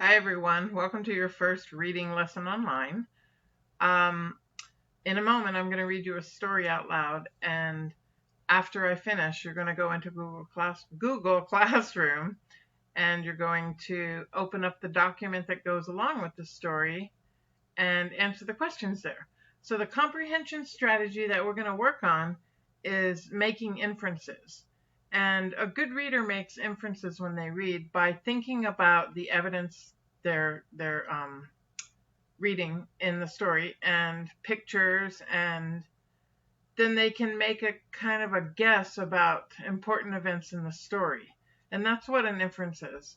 Hi everyone, welcome to your first reading lesson online. Um, in a moment, I'm going to read you a story out loud, and after I finish, you're going to go into Google Classroom, and you're going to open up the document that goes along with the story and answer the questions there. So the comprehension strategy that we're going to work on is making inferences. And a good reader makes inferences when they read by thinking about the evidence they're reading in the story and pictures, and then they can make a kind of a guess about important events in the story. And that's what an inference is.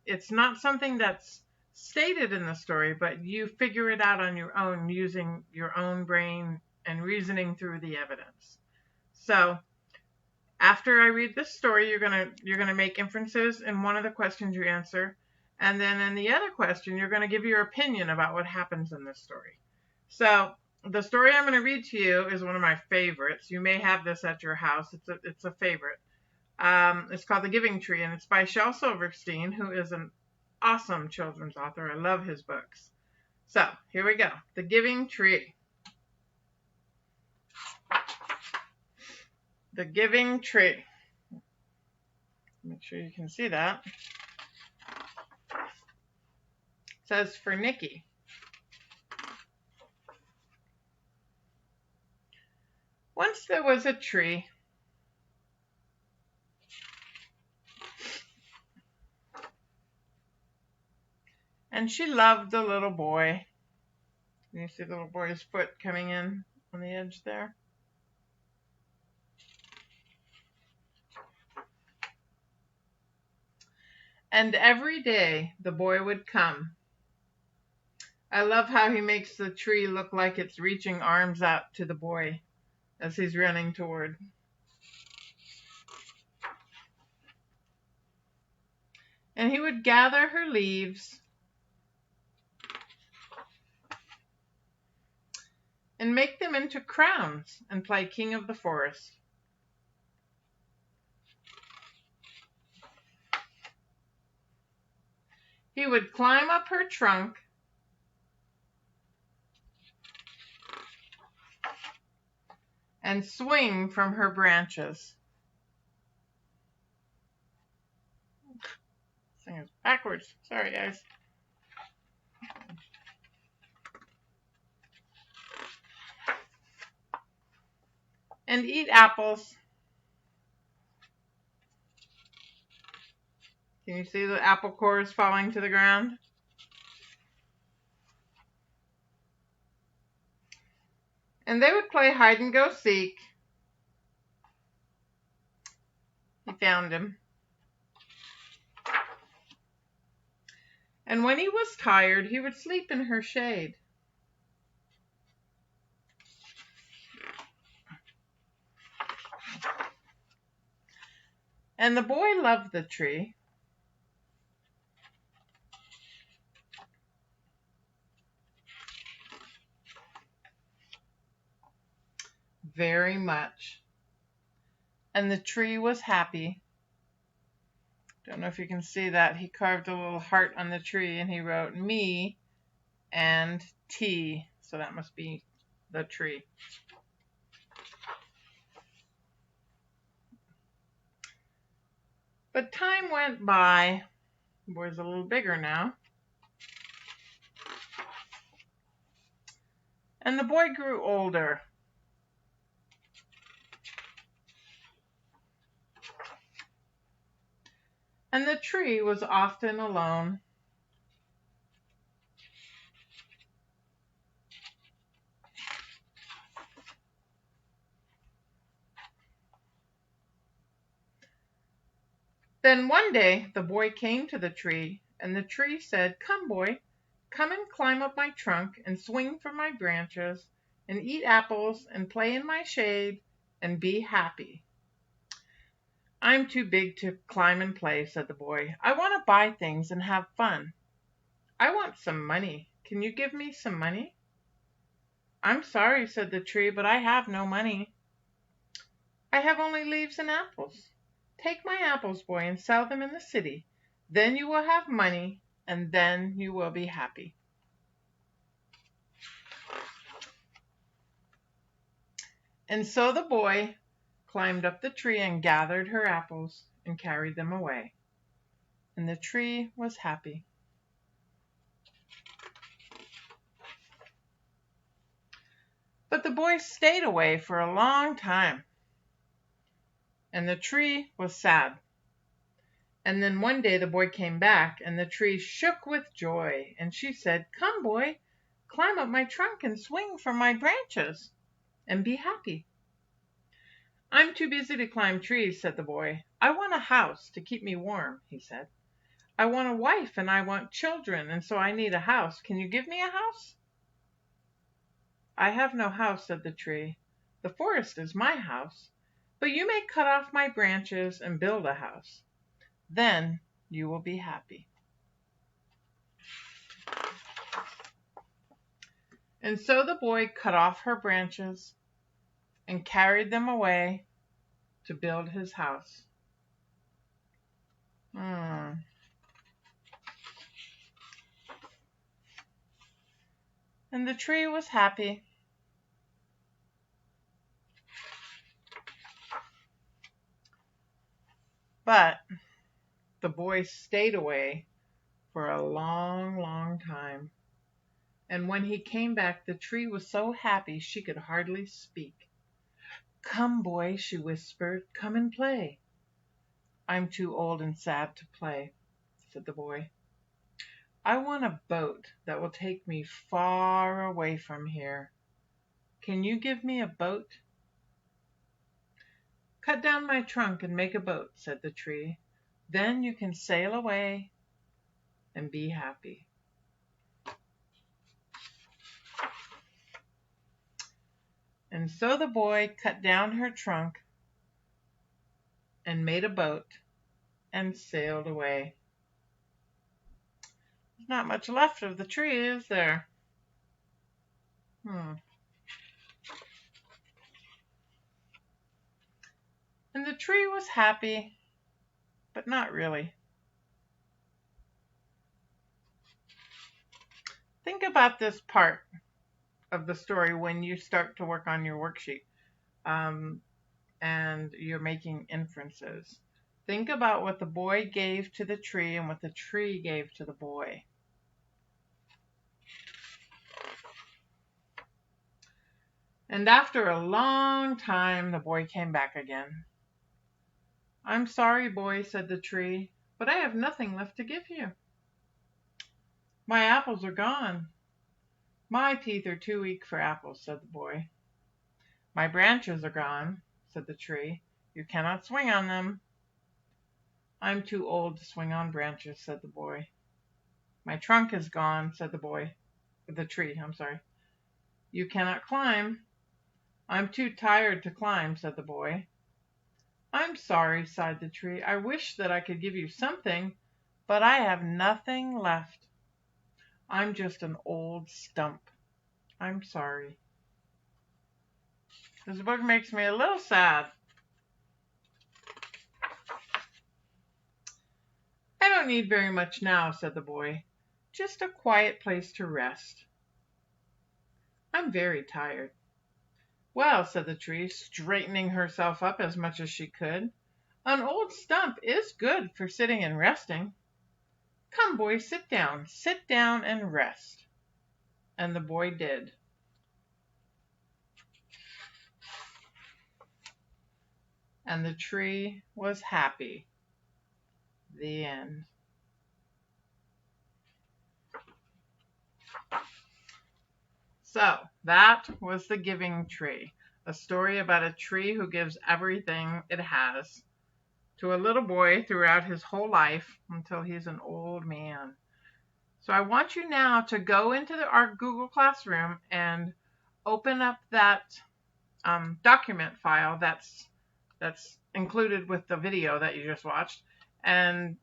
It's not something that's stated in the story, but you figure it out on your own using your own brain and reasoning through the evidence. So after I read this story, you're gonna make inferences in one of the questions you answer, and then in the other question, you're gonna give your opinion about what happens in this story. So the story I'm going to read to you is one of my favorites. You may have this at your house. It's a favorite. It's called The Giving Tree, and it's by Shel Silverstein, who is an awesome children's author. I love his books. So here we go. The Giving Tree. The Giving Tree. Make sure you can see that. It says for Nikki. Once there was a tree. And she loved the little boy. Can you see the little boy's foot coming in on the edge there? And every day the boy would come. I love how he makes the tree look like it's reaching arms out to the boy as he's running toward. And he would gather her leaves and make them into crowns and play king of the forest. He would climb up her trunk and swing from her branches. This thing is backwards. Sorry, guys. And eat apples. Can you see the apple cores falling to the ground? And they would play hide and go seek. He found him. And when he was tired, he would sleep in her shade. And the boy loved the tree. Very much. And the tree was happy. Don't know if you can see that. He carved a little heart on the tree and he wrote me and tea. So that must be the tree. But time went by. The boy's a little bigger now. And the boy grew older. And the tree was often alone. Then one day the boy came to the tree, and the tree said, "Come, boy, come and climb up my trunk and swing from my branches and eat apples and play in my shade and be happy." "I'm too big to climb and play," said the boy. "I want to buy things and have fun. I want some money. Can you give me some money?" "I'm sorry," said the tree, "but I have no money. I have only leaves and apples. Take my apples, boy, and sell them in the city. Then you will have money and then you will be happy. And so the boy climbed up the tree and gathered her apples and carried them away. And the tree was happy. But the boy stayed away for a long time. And the tree was sad. And then one day the boy came back, and the tree shook with joy. And she said, "Come, boy, climb up my trunk and swing from my branches, and be happy." "I'm too busy to climb trees," said the boy. "I want a house to keep me warm," he said. "I want a wife and I want children, and so I need a house. Can you give me a house?" "I have no house," said the tree. "The forest is my house, but you may cut off my branches and build a house. Then you will be happy." And so the boy cut off her branches and carried them away to build his house. And the tree was happy. But the boy stayed away for a long, long time. And when he came back, the tree was so happy she could hardly speak. "Come, boy," she whispered, "come and play." "I'm too old and sad to play," said the boy. "I want a boat that will take me far away from here. Can you give me a boat?" "Cut down my trunk and make a boat," said the tree. "Then you can sail away and be happy." And so the boy cut down her trunk and made a boat and sailed away. There's not much left of the tree, is there? And the tree was happy, but not really. Think about this part of the story when you start to work on your worksheet and you're making inferences. Think about what the boy gave to the tree and what the tree gave to the boy. And after a long time, the boy came back again. "I'm sorry, boy," said the tree, "but I have nothing left to give you." "My apples are gone." "My teeth are too weak for apples," said the boy. "My branches are gone," said the tree. "You cannot swing on them." "I'm too old to swing on branches," said the boy. "My trunk is gone," said the tree. "You cannot climb." "I'm too tired to climb," said the boy. "I'm sorry," sighed the tree. "I wish that I could give you something, but I have nothing left. I'm just an old stump. I'm sorry." This book makes me a little sad. "I don't need very much now," said the boy. "Just a quiet place to rest. I'm very tired." "Well," said the tree, straightening herself up as much as she could, "an old stump is good for sitting and resting. Come, boy, sit down and rest." And the boy did. And the tree was happy. The end. So that was The Giving Tree, a story about a tree who gives everything it has to a little boy throughout his whole life until he's an old man. So I want you now to go into our Google Classroom and open up that document file that's included with the video that you just watched, and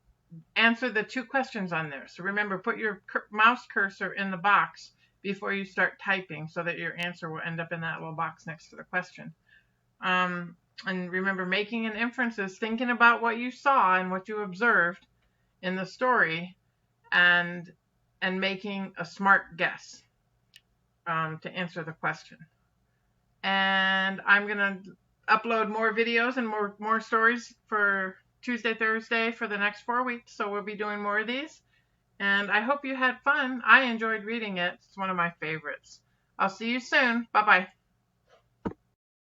answer the 2 questions on there. So remember, put your mouse cursor in the box before you start typing so that your answer will end up in that little box next to the question. And remember, making an inference is thinking about what you saw and what you observed in the story and making a smart guess to answer the question. And I'm going to upload more videos and more stories for Tuesday, Thursday for the next 4 weeks. So we'll be doing more of these. And I hope you had fun. I enjoyed reading it. It's one of my favorites. I'll see you soon. Bye-bye.